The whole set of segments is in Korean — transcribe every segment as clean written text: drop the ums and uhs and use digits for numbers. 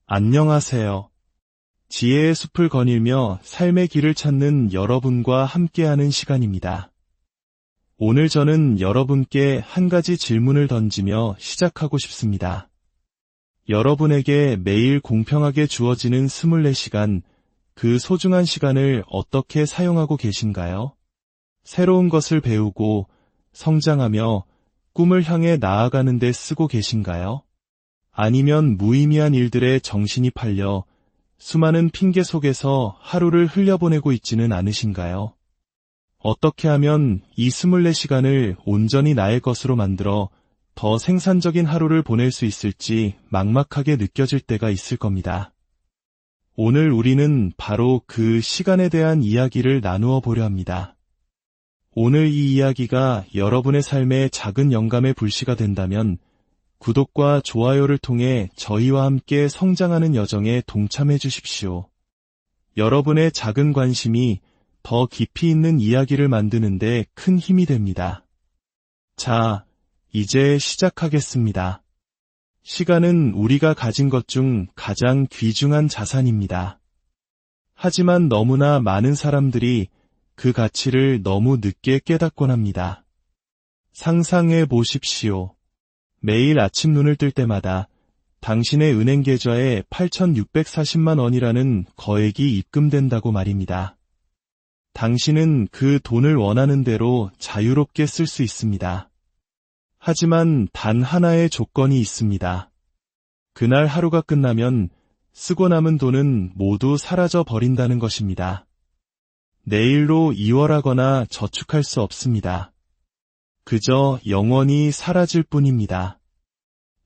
안녕하세요. 지혜의 숲을 거닐며 삶의 길을 찾는 여러분과 함께하는 시간입니다. 오늘 저는 여러분께 한 가지 질문을 던지며 시작하고 싶습니다. 여러분에게 매일 공평하게 주어지는 24시간, 그 소중한 시간을 어떻게 사용하고 계신가요? 새로운 것을 배우고 성장하며 꿈을 향해 나아가는 데 쓰고 계신가요? 아니면 무의미한 일들에 정신이 팔려 수많은 핑계 속에서 하루를 흘려보내고 있지는 않으신가요? 어떻게 하면 이 24시간을 온전히 나의 것으로 만들어 더 생산적인 하루를 보낼 수 있을지 막막하게 느껴질 때가 있을 겁니다. 오늘 우리는 바로 그 시간에 대한 이야기를 나누어 보려 합니다. 오늘 이 이야기가 여러분의 삶에 작은 영감의 불씨가 된다면 구독과 좋아요를 통해 저희와 함께 성장하는 여정에 동참해 주십시오. 여러분의 작은 관심이 더 깊이 있는 이야기를 만드는데 큰 힘이 됩니다. 자, 이제 시작하겠습니다. 시간은 우리가 가진 것 중 가장 귀중한 자산입니다. 하지만 너무나 많은 사람들이 그 가치를 너무 늦게 깨닫곤 합니다. 상상해 보십시오. 매일 아침 눈을 뜰 때마다 당신의 은행 계좌에 8,640만 원이라는 거액이 입금된다고 말입니다. 당신은 그 돈을 원하는 대로 자유롭게 쓸 수 있습니다. 하지만 단 하나의 조건이 있습니다. 그날 하루가 끝나면 쓰고 남은 돈은 모두 사라져 버린다는 것입니다. 내일로 이월하거나 저축할 수 없습니다. 그저 영원히 사라질 뿐입니다.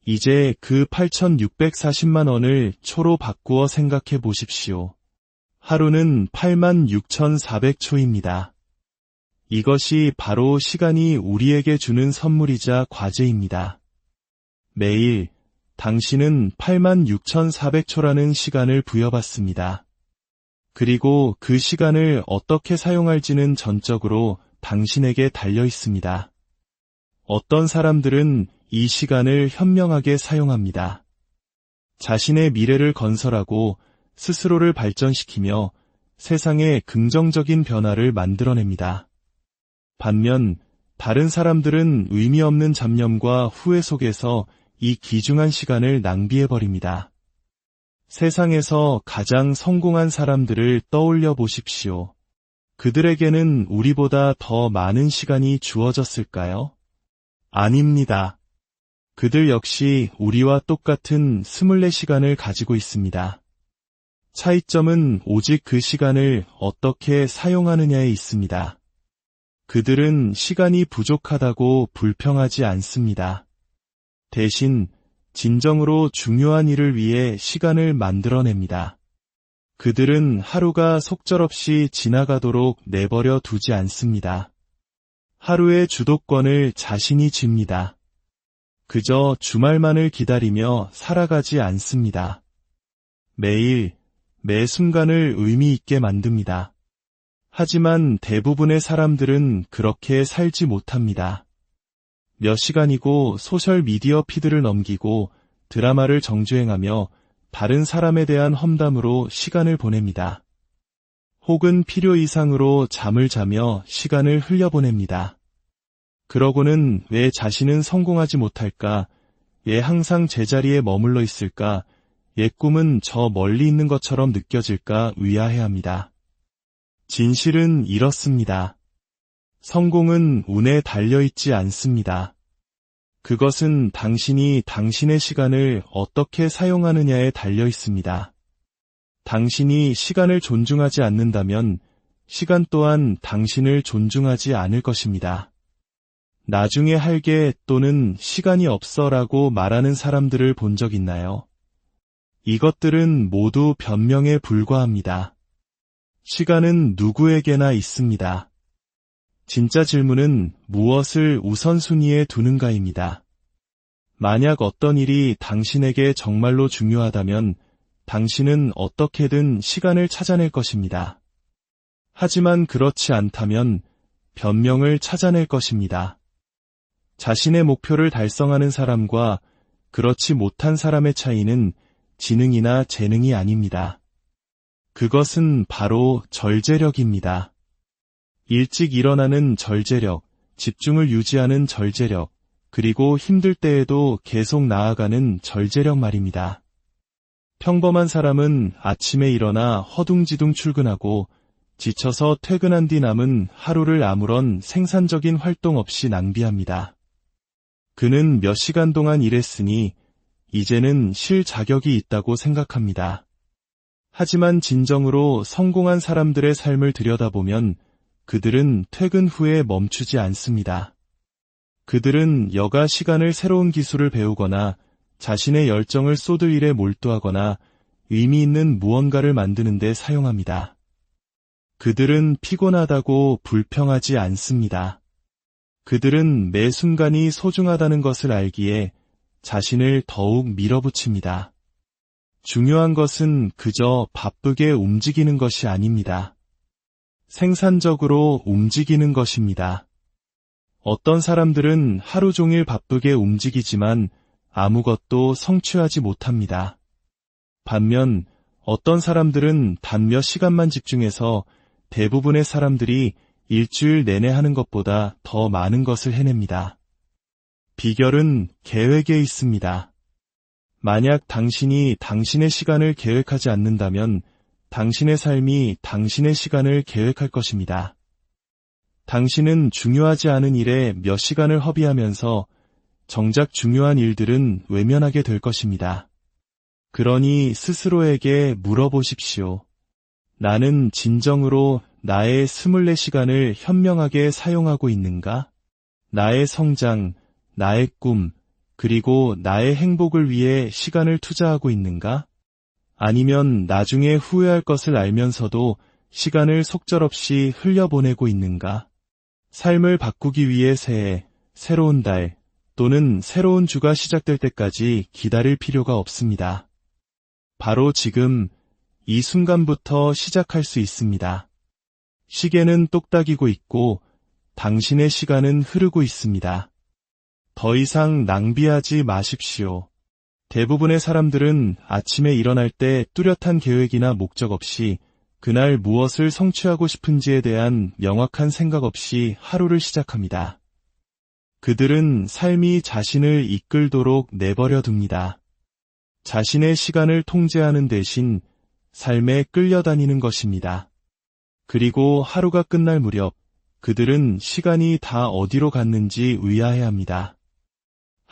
이제 그 8,640만 원을 초로 바꾸어 생각해 보십시오. 하루는 86,400초입니다. 이것이 바로 시간이 우리에게 주는 선물이자 과제입니다. 매일 당신은 86,400초라는 시간을 부여받습니다. 그리고 그 시간을 어떻게 사용할지는 전적으로 당신에게 달려 있습니다. 어떤 사람들은 이 시간을 현명하게 사용합니다. 자신의 미래를 건설하고 스스로를 발전시키며 세상에 긍정적인 변화를 만들어냅니다. 반면 다른 사람들은 의미 없는 잡념과 후회 속에서 이 귀중한 시간을 낭비해버립니다. 세상에서 가장 성공한 사람들을 떠올려 보십시오. 그들에게는 우리보다 더 많은 시간이 주어졌을까요? 아닙니다. 그들 역시 우리와 똑같은 24시간을 가지고 있습니다. 차이점은 오직 그 시간을 어떻게 사용하느냐에 있습니다. 그들은 시간이 부족하다고 불평하지 않습니다. 대신 진정으로 중요한 일을 위해 시간을 만들어냅니다. 그들은 하루가 속절없이 지나가도록 내버려 두지 않습니다. 하루의 주도권을 자신이 쥡니다. 그저 주말만을 기다리며 살아가지 않습니다. 매일, 매 순간을 의미 있게 만듭니다. 하지만 대부분의 사람들은 그렇게 살지 못합니다. 몇 시간이고 소셜미디어 피드를 넘기고 드라마를 정주행하며 다른 사람에 대한 험담으로 시간을 보냅니다. 혹은 필요 이상으로 잠을 자며 시간을 흘려보냅니다. 그러고는 왜 자신은 성공하지 못할까? 왜 항상 제자리에 머물러 있을까? 옛 꿈은 저 멀리 있는 것처럼 느껴질까 의아해합니다. 진실은 이렇습니다. 성공은 운에 달려있지 않습니다. 그것은 당신이 당신의 시간을 어떻게 사용하느냐에 달려 있습니다. 당신이 시간을 존중하지 않는다면 시간 또한 당신을 존중하지 않을 것입니다. 나중에 할게 또는 시간이 없어라고 말하는 사람들을 본 적 있나요? 이것들은 모두 변명에 불과합니다. 시간은 누구에게나 있습니다. 진짜 질문은 무엇을 우선순위에 두는가입니다. 만약 어떤 일이 당신에게 정말로 중요하다면 당신은 어떻게든 시간을 찾아낼 것입니다. 하지만 그렇지 않다면 변명을 찾아낼 것입니다. 자신의 목표를 달성하는 사람과 그렇지 못한 사람의 차이는 지능이나 재능이 아닙니다. 그것은 바로 절제력입니다. 일찍 일어나는 절제력, 집중을 유지하는 절제력, 그리고 힘들 때에도 계속 나아가는 절제력 말입니다. 평범한 사람은 아침에 일어나 허둥지둥 출근하고 지쳐서 퇴근한 뒤 남은 하루를 아무런 생산적인 활동 없이 낭비합니다. 그는 몇 시간 동안 일했으니 이제는 쉴 자격이 있다고 생각합니다. 하지만 진정으로 성공한 사람들의 삶을 들여다보면 그들은 퇴근 후에 멈추지 않습니다. 그들은 여가 시간을 새로운 기술을 배우거나 자신의 열정을 쏟을 일에 몰두하거나 의미 있는 무언가를 만드는 데 사용합니다. 그들은 피곤하다고 불평하지 않습니다. 그들은 매 순간이 소중하다는 것을 알기에 자신을 더욱 밀어붙입니다. 중요한 것은 그저 바쁘게 움직이는 것이 아닙니다. 생산적으로 움직이는 것입니다. 어떤 사람들은 하루 종일 바쁘게 움직이지만 아무것도 성취하지 못합니다. 반면 어떤 사람들은 단 몇 시간만 집중해서 대부분의 사람들이 일주일 내내 하는 것보다 더 많은 것을 해냅니다. 비결은 계획에 있습니다. 만약 당신이 당신의 시간을 계획하지 않는다면 당신의 삶이 당신의 시간을 계획할 것입니다. 당신은 중요하지 않은 일에 몇 시간을 허비하면서 정작 중요한 일들은 외면하게 될 것입니다. 그러니 스스로에게 물어보십시오. 나는 진정으로 나의 24시간을 현명하게 사용하고 있는가? 나의 성장, 나의 꿈, 그리고 나의 행복을 위해 시간을 투자하고 있는가? 아니면 나중에 후회할 것을 알면서도 시간을 속절없이 흘려보내고 있는가? 삶을 바꾸기 위해 새해, 새로운 달, 또는 새로운 주가 시작될 때까지 기다릴 필요가 없습니다. 바로 지금, 이 순간부터 시작할 수 있습니다. 시계는 똑딱이고 있고 당신의 시간은 흐르고 있습니다. 더 이상 낭비하지 마십시오. 대부분의 사람들은 아침에 일어날 때 뚜렷한 계획이나 목적 없이 그날 무엇을 성취하고 싶은지에 대한 명확한 생각 없이 하루를 시작합니다. 그들은 삶이 자신을 이끌도록 내버려 둡니다. 자신의 시간을 통제하는 대신 삶에 끌려다니는 것입니다. 그리고 하루가 끝날 무렵 그들은 시간이 다 어디로 갔는지 의아해합니다.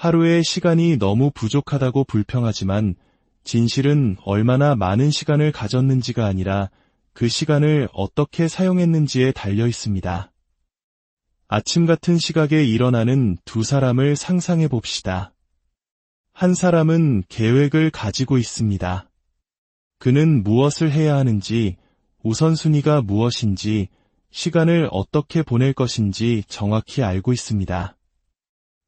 하루에 시간이 너무 부족하다고 불평하지만 진실은 얼마나 많은 시간을 가졌는지가 아니라 그 시간을 어떻게 사용했는지에 달려 있습니다. 아침 같은 시각에 일어나는 두 사람을 상상해 봅시다. 한 사람은 계획을 가지고 있습니다. 그는 무엇을 해야 하는지, 우선순위가 무엇인지, 시간을 어떻게 보낼 것인지 정확히 알고 있습니다.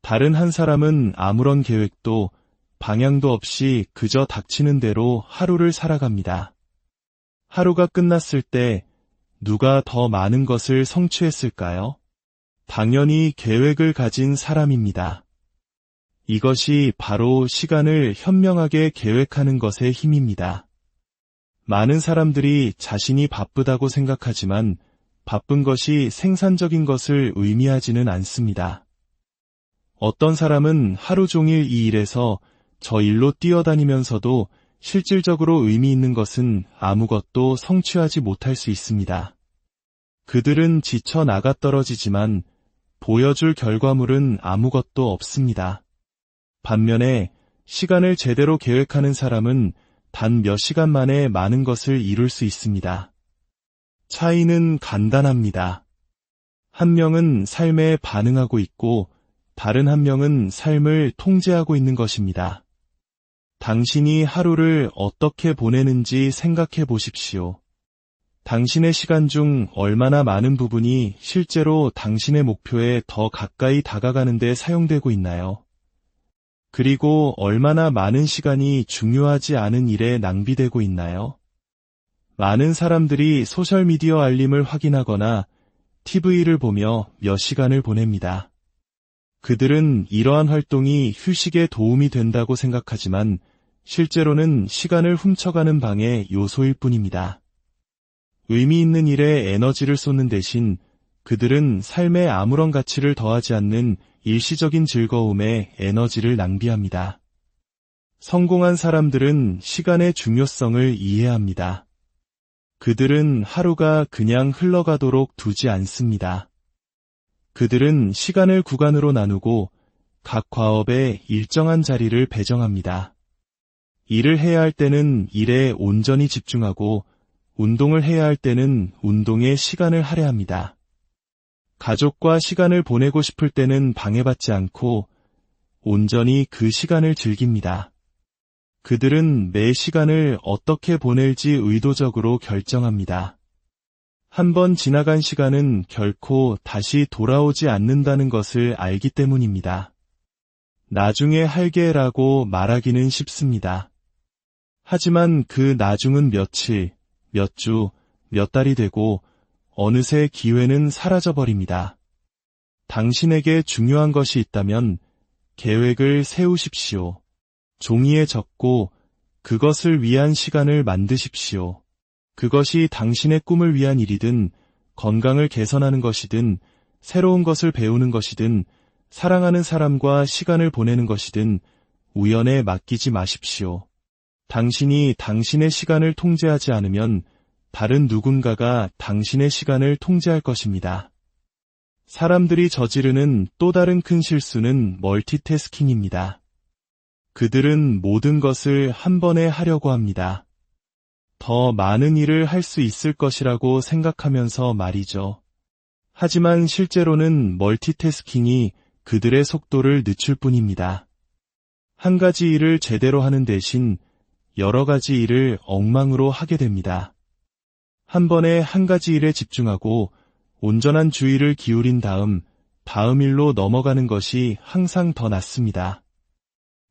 다른 한 사람은 아무런 계획도 방향도 없이 그저 닥치는 대로 하루를 살아갑니다. 하루가 끝났을 때 누가 더 많은 것을 성취했을까요? 당연히 계획을 가진 사람입니다. 이것이 바로 시간을 현명하게 계획하는 것의 힘입니다. 많은 사람들이 자신이 바쁘다고 생각하지만 바쁜 것이 생산적인 것을 의미하지는 않습니다. 어떤 사람은 하루 종일 이 일에서 저 일로 뛰어다니면서도 실질적으로 의미 있는 것은 아무것도 성취하지 못할 수 있습니다. 그들은 지쳐 나가떨어지지만 보여줄 결과물은 아무것도 없습니다. 반면에 시간을 제대로 계획하는 사람은 단 몇 시간 만에 많은 것을 이룰 수 있습니다. 차이는 간단합니다. 한 명은 삶에 반응하고 있고 다른 한 명은 삶을 통제하고 있는 것입니다. 당신이 하루를 어떻게 보내는지 생각해 보십시오. 당신의 시간 중 얼마나 많은 부분이 실제로 당신의 목표에 더 가까이 다가가는 데 사용되고 있나요? 그리고 얼마나 많은 시간이 중요하지 않은 일에 낭비되고 있나요? 많은 사람들이 소셜미디어 알림을 확인하거나 TV를 보며 몇 시간을 보냅니다. 그들은 이러한 활동이 휴식에 도움이 된다고 생각하지만 실제로는 시간을 훔쳐가는 방해 요소일 뿐입니다. 의미 있는 일에 에너지를 쏟는 대신 그들은 삶에 아무런 가치를 더하지 않는 일시적인 즐거움에 에너지를 낭비합니다. 성공한 사람들은 시간의 중요성을 이해합니다. 그들은 하루가 그냥 흘러가도록 두지 않습니다. 그들은 시간을 구간으로 나누고 각 과업에 일정한 자리를 배정합니다. 일을 해야 할 때는 일에 온전히 집중하고 운동을 해야 할 때는 운동에 시간을 할애합니다. 가족과 시간을 보내고 싶을 때는 방해받지 않고 온전히 그 시간을 즐깁니다. 그들은 매 시간을 어떻게 보낼지 의도적으로 결정합니다. 한 번 지나간 시간은 결코 다시 돌아오지 않는다는 것을 알기 때문입니다. 나중에 할게라고 말하기는 쉽습니다. 하지만 그 나중은 며칠, 몇 주, 몇 달이 되고 어느새 기회는 사라져버립니다. 당신에게 중요한 것이 있다면 계획을 세우십시오. 종이에 적고 그것을 위한 시간을 만드십시오. 그것이 당신의 꿈을 위한 일이든 건강을 개선하는 것이든 새로운 것을 배우는 것이든 사랑하는 사람과 시간을 보내는 것이든 우연에 맡기지 마십시오. 당신이 당신의 시간을 통제하지 않으면 다른 누군가가 당신의 시간을 통제할 것입니다. 사람들이 저지르는 또 다른 큰 실수는 멀티태스킹입니다. 그들은 모든 것을 한 번에 하려고 합니다. 더 많은 일을 할 수 있을 것이라고 생각하면서 말이죠. 하지만 실제로는 멀티태스킹이 그들의 속도를 늦출 뿐입니다. 한 가지 일을 제대로 하는 대신 여러 가지 일을 엉망으로 하게 됩니다. 한 번에 한 가지 일에 집중하고 온전한 주의를 기울인 다음 일로 넘어가는 것이 항상 더 낫습니다.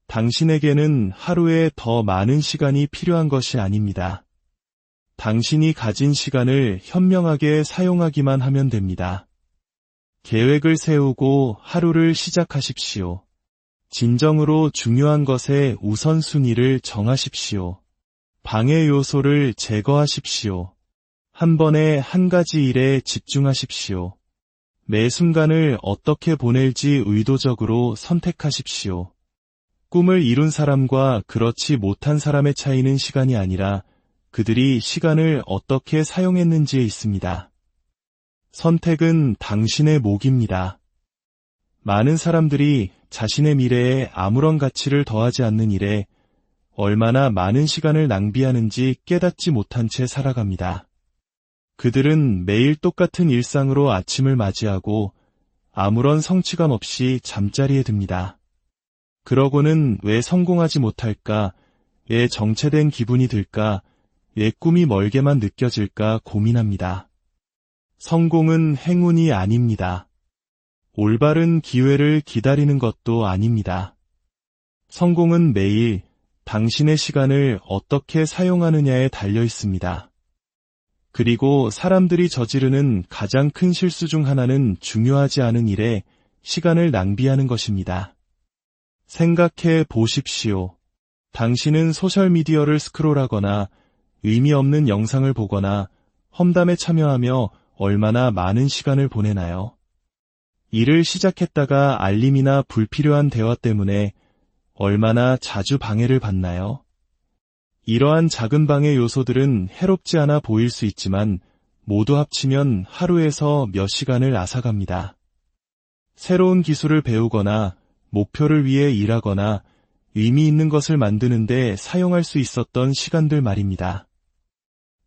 당신에게는 하루에 더 많은 시간이 필요한 것이 아닙니다. 당신이 가진 시간을 현명하게 사용하기만 하면 됩니다. 계획을 세우고 하루를 시작하십시오. 진정으로 중요한 것의 우선순위를 정하십시오. 방해 요소를 제거하십시오. 한 번에 한 가지 일에 집중하십시오. 매 순간을 어떻게 보낼지 의도적으로 선택하십시오. 꿈을 이룬 사람과 그렇지 못한 사람의 차이는 시간이 아니라 그들이 시간을 어떻게 사용했는지에 있습니다. 선택은 당신의 몫입니다. 많은 사람들이 자신의 미래에 아무런 가치를 더하지 않는 일에 얼마나 많은 시간을 낭비하는지 깨닫지 못한 채 살아갑니다. 그들은 매일 똑같은 일상으로 아침을 맞이하고 아무런 성취감 없이 잠자리에 듭니다. 그러고는 왜 성공하지 못할까, 왜 정체된 기분이 들까, 왜 꿈이 멀게만 느껴질까 고민합니다. 성공은 행운이 아닙니다. 올바른 기회를 기다리는 것도 아닙니다. 성공은 매일 당신의 시간을 어떻게 사용하느냐에 달려 있습니다. 그리고 사람들이 저지르는 가장 큰 실수 중 하나는 중요하지 않은 일에 시간을 낭비하는 것입니다. 생각해 보십시오. 당신은 소셜미디어를 스크롤하거나 의미 없는 영상을 보거나 험담에 참여하며 얼마나 많은 시간을 보내나요? 일을 시작했다가 알림이나 불필요한 대화 때문에 얼마나 자주 방해를 받나요? 이러한 작은 방해 요소들은 해롭지 않아 보일 수 있지만 모두 합치면 하루에서 몇 시간을 앗아갑니다. 새로운 기술을 배우거나 목표를 위해 일하거나 의미 있는 것을 만드는데 사용할 수 있었던 시간들 말입니다.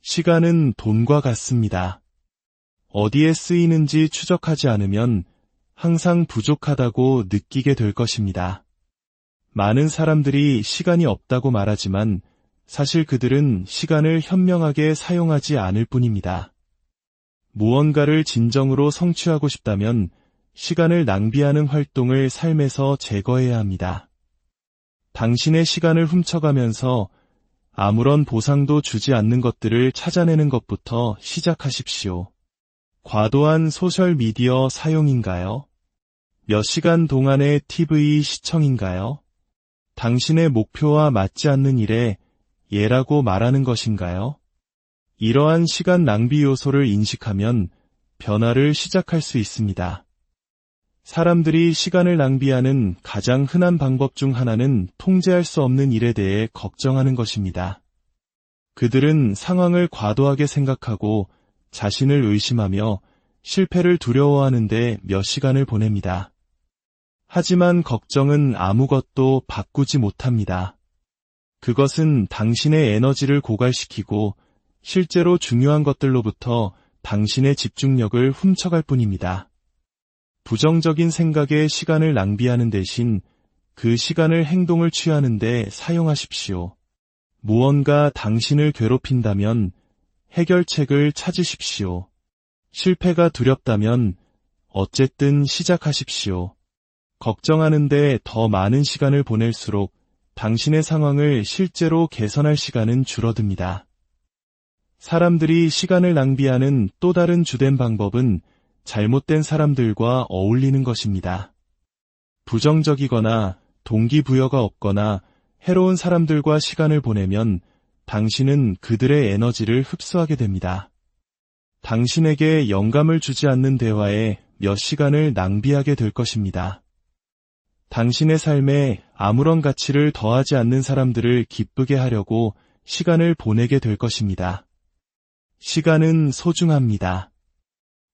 시간은 돈과 같습니다. 어디에 쓰이는지 추적하지 않으면 항상 부족하다고 느끼게 될 것입니다. 많은 사람들이 시간이 없다고 말하지만 사실 그들은 시간을 현명하게 사용하지 않을 뿐입니다. 무언가를 진정으로 성취하고 싶다면 시간을 낭비하는 활동을 삶에서 제거해야 합니다. 당신의 시간을 훔쳐가면서 아무런 보상도 주지 않는 것들을 찾아내는 것부터 시작하십시오. 과도한 소셜미디어 사용인가요? 몇 시간 동안의 TV 시청인가요? 당신의 목표와 맞지 않는 일에 예라고 말하는 것인가요? 이러한 시간 낭비 요소를 인식하면 변화를 시작할 수 있습니다. 사람들이 시간을 낭비하는 가장 흔한 방법 중 하나는 통제할 수 없는 일에 대해 걱정하는 것입니다. 그들은 상황을 과도하게 생각하고 자신을 의심하며 실패를 두려워하는데 몇 시간을 보냅니다. 하지만 걱정은 아무것도 바꾸지 못합니다. 그것은 당신의 에너지를 고갈시키고 실제로 중요한 것들로부터 당신의 집중력을 훔쳐갈 뿐입니다. 부정적인 생각에 시간을 낭비하는 대신 그 시간을 행동을 취하는 데 사용하십시오. 무언가 당신을 괴롭힌다면 해결책을 찾으십시오. 실패가 두렵다면 어쨌든 시작하십시오. 걱정하는데 더 많은 시간을 보낼수록 당신의 상황을 실제로 개선할 시간은 줄어듭니다. 사람들이 시간을 낭비하는 또 다른 주된 방법은 잘못된 사람들과 어울리는 것입니다. 부정적이거나 동기부여가 없거나 해로운 사람들과 시간을 보내면 당신은 그들의 에너지를 흡수하게 됩니다. 당신에게 영감을 주지 않는 대화에 몇 시간을 낭비하게 될 것입니다. 당신의 삶에 아무런 가치를 더하지 않는 사람들을 기쁘게 하려고 시간을 보내게 될 것입니다. 시간은 소중합니다.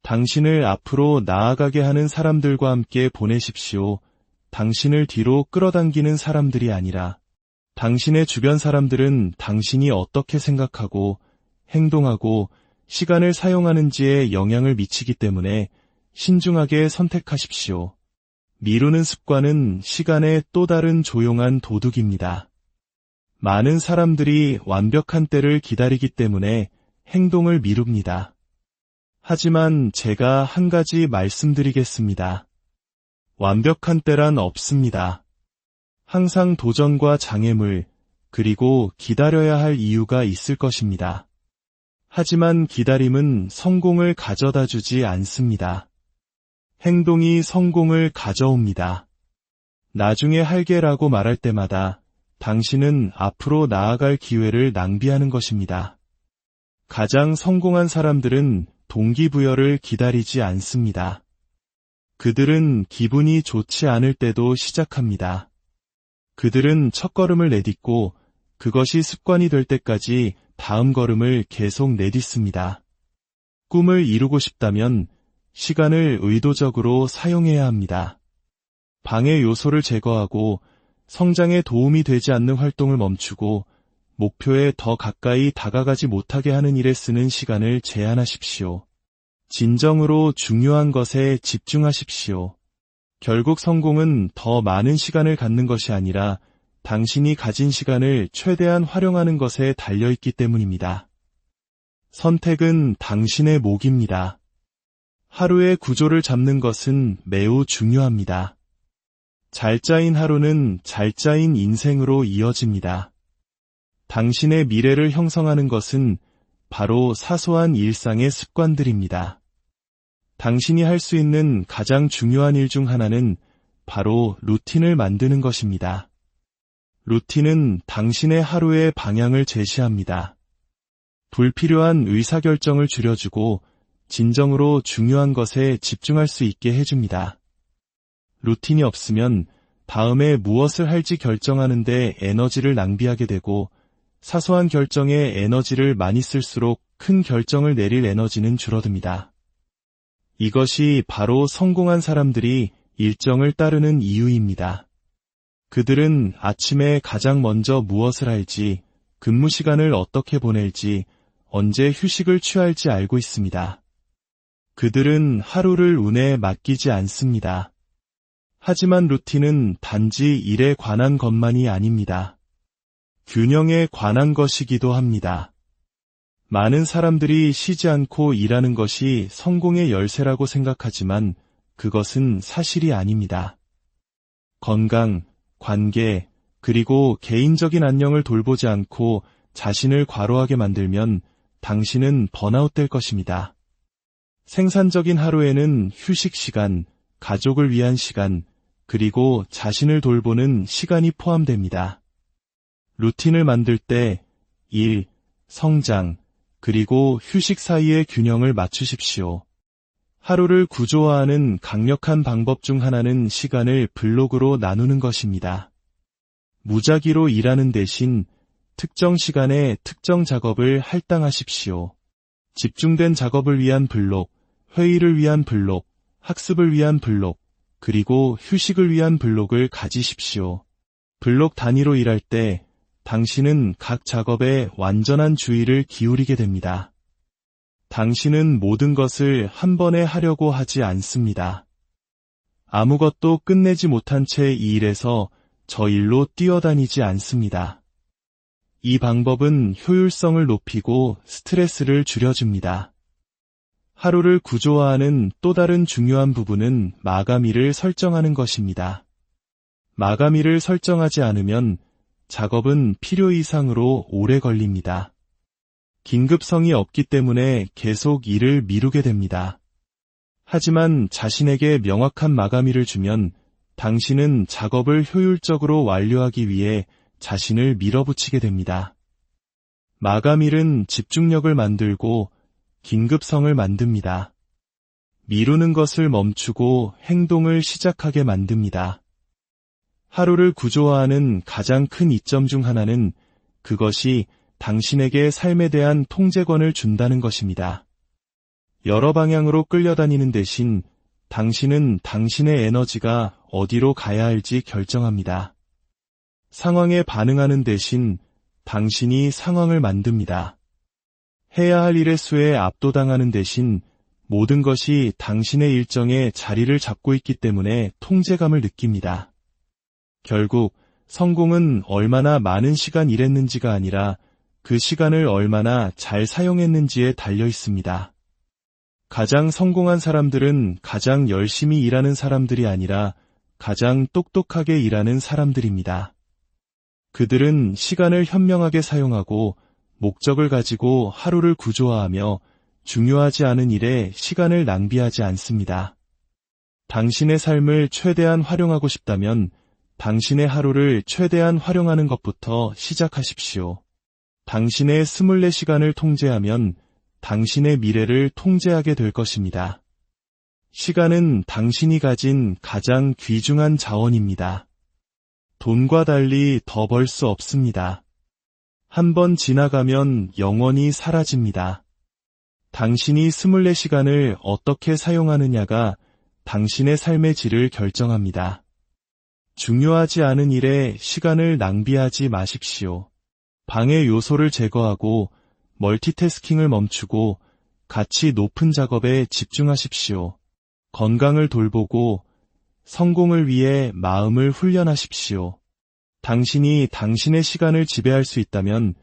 당신을 앞으로 나아가게 하는 사람들과 함께 보내십시오. 당신을 뒤로 끌어당기는 사람들이 아니라 당신의 주변 사람들은 당신이 어떻게 생각하고 행동하고 시간을 사용하는지에 영향을 미치기 때문에 신중하게 선택하십시오. 미루는 습관은 시간의 또 다른 조용한 도둑입니다. 많은 사람들이 완벽한 때를 기다리기 때문에 행동을 미룹니다. 하지만 제가 한 가지 말씀드리겠습니다. 완벽한 때란 없습니다. 항상 도전과 장애물, 그리고 기다려야 할 이유가 있을 것입니다. 하지만 기다림은 성공을 가져다 주지 않습니다. 행동이 성공을 가져옵니다. 나중에 할게라고 말할 때마다 당신은 앞으로 나아갈 기회를 낭비하는 것입니다. 가장 성공한 사람들은 동기부여를 기다리지 않습니다. 그들은 기분이 좋지 않을 때도 시작합니다. 그들은 첫걸음을 내딛고 그것이 습관이 될 때까지 다음 걸음을 계속 내딛습니다. 꿈을 이루고 싶다면 시간을 의도적으로 사용해야 합니다. 방해 요소를 제거하고 성장에 도움이 되지 않는 활동을 멈추고 목표에 더 가까이 다가가지 못하게 하는 일에 쓰는 시간을 제한하십시오. 진정으로 중요한 것에 집중하십시오. 결국 성공은 더 많은 시간을 갖는 것이 아니라 당신이 가진 시간을 최대한 활용하는 것에 달려있기 때문입니다. 선택은 당신의 몫입니다. 하루의 구조를 잡는 것은 매우 중요합니다. 잘 짜인 하루는 잘 짜인 인생으로 이어집니다. 당신의 미래를 형성하는 것은 바로 사소한 일상의 습관들입니다. 당신이 할 수 있는 가장 중요한 일 중 하나는 바로 루틴을 만드는 것입니다. 루틴은 당신의 하루의 방향을 제시합니다. 불필요한 의사결정을 줄여주고 진정으로 중요한 것에 집중할 수 있게 해줍니다. 루틴이 없으면 다음에 무엇을 할지 결정하는 데 에너지를 낭비하게 되고 사소한 결정에 에너지를 많이 쓸수록 큰 결정을 내릴 에너지는 줄어듭니다. 이것이 바로 성공한 사람들이 일정을 따르는 이유입니다. 그들은 아침에 가장 먼저 무엇을 할지, 근무 시간을 어떻게 보낼지, 언제 휴식을 취할지 알고 있습니다. 그들은 하루를 운에 맡기지 않습니다. 하지만 루틴은 단지 일에 관한 것만이 아닙니다. 균형에 관한 것이기도 합니다. 많은 사람들이 쉬지 않고 일하는 것이 성공의 열쇠라고 생각하지만 그것은 사실이 아닙니다. 건강, 관계, 그리고 개인적인 안녕을 돌보지 않고 자신을 과로하게 만들면 당신은 번아웃될 것입니다. 생산적인 하루에는 휴식 시간, 가족을 위한 시간, 그리고 자신을 돌보는 시간이 포함됩니다. 루틴을 만들 때 일, 성장, 그리고 휴식 사이의 균형을 맞추십시오. 하루를 구조화하는 강력한 방법 중 하나는 시간을 블록으로 나누는 것입니다. 무작위로 일하는 대신 특정 시간에 특정 작업을 할당하십시오. 집중된 작업을 위한 블록, 회의를 위한 블록, 학습을 위한 블록, 그리고 휴식을 위한 블록을 가지십시오. 블록 단위로 일할 때 당신은 각 작업에 완전한 주의를 기울이게 됩니다. 당신은 모든 것을 한 번에 하려고 하지 않습니다. 아무것도 끝내지 못한 채 이 일에서 저 일로 뛰어다니지 않습니다. 이 방법은 효율성을 높이고 스트레스를 줄여줍니다. 하루를 구조화하는 또 다른 중요한 부분은 마감일을 설정하는 것입니다. 마감일을 설정하지 않으면 작업은 필요 이상으로 오래 걸립니다. 긴급성이 없기 때문에 계속 일을 미루게 됩니다. 하지만 자신에게 명확한 마감일을 주면 당신은 작업을 효율적으로 완료하기 위해 자신을 밀어붙이게 됩니다. 마감일은 집중력을 만들고 긴급성을 만듭니다. 미루는 것을 멈추고 행동을 시작하게 만듭니다. 하루를 구조화하는 가장 큰 이점 중 하나는 그것이 당신에게 삶에 대한 통제권을 준다는 것입니다. 여러 방향으로 끌려다니는 대신 당신은 당신의 에너지가 어디로 가야 할지 결정합니다. 상황에 반응하는 대신 당신이 상황을 만듭니다. 해야 할 일의 수에 압도당하는 대신 모든 것이 당신의 일정에 자리를 잡고 있기 때문에 통제감을 느낍니다. 결국 성공은 얼마나 많은 시간 일했는지가 아니라 그 시간을 얼마나 잘 사용했는지에 달려 있습니다. 가장 성공한 사람들은 가장 열심히 일하는 사람들이 아니라 가장 똑똑하게 일하는 사람들입니다. 그들은 시간을 현명하게 사용하고 목적을 가지고 하루를 구조화하며 중요하지 않은 일에 시간을 낭비하지 않습니다. 당신의 삶을 최대한 활용하고 싶다면 당신의 하루를 최대한 활용하는 것부터 시작하십시오. 당신의 24시간을 통제하면 당신의 미래를 통제하게 될 것입니다. 시간은 당신이 가진 가장 귀중한 자원입니다. 돈과 달리 더 벌 수 없습니다. 한 번 지나가면 영원히 사라집니다. 당신이 24시간을 어떻게 사용하느냐가 당신의 삶의 질을 결정합니다. 중요하지 않은 일에 시간을 낭비하지 마십시오. 방해 요소를 제거하고 멀티태스킹을 멈추고 가치 높은 작업에 집중하십시오. 건강을 돌보고 성공을 위해 마음을 훈련하십시오. 당신이 당신의 시간을 지배할 수 있다면